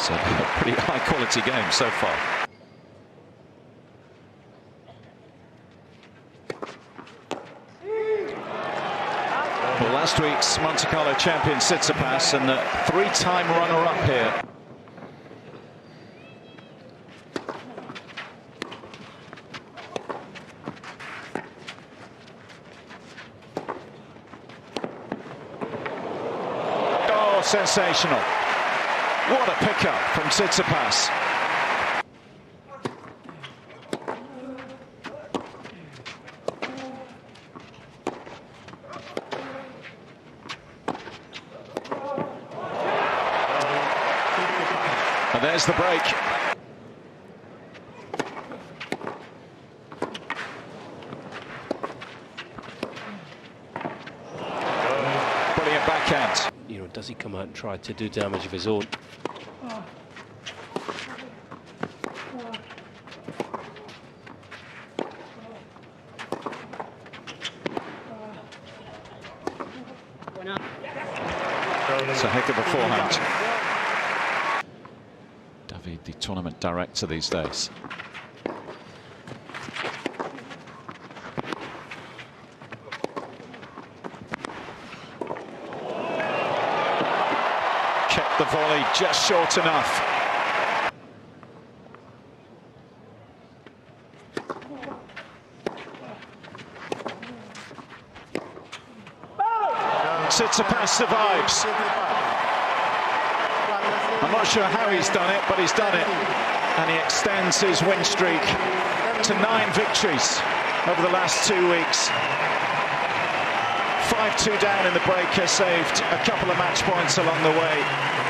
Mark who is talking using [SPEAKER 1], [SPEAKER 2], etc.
[SPEAKER 1] It's a pretty high-quality game so far. Well, last week's Monte Carlo champion Tsitsipas and the three-time runner-up here. Oh, sensational. What a pickup from Tsitsipas. And there's the break. Brilliant backhand.
[SPEAKER 2] You know, does he come out and try to do damage of his own?
[SPEAKER 1] It's a heck of a forehand. David, the tournament director these days. Kept the volley just short enough. Tsitsipas survives. I'm not sure how he's done it, but he's done it. And he extends his win streak to 9 victories over the last 2 weeks. 5-2 down in the break, has saved a couple of match points along the way.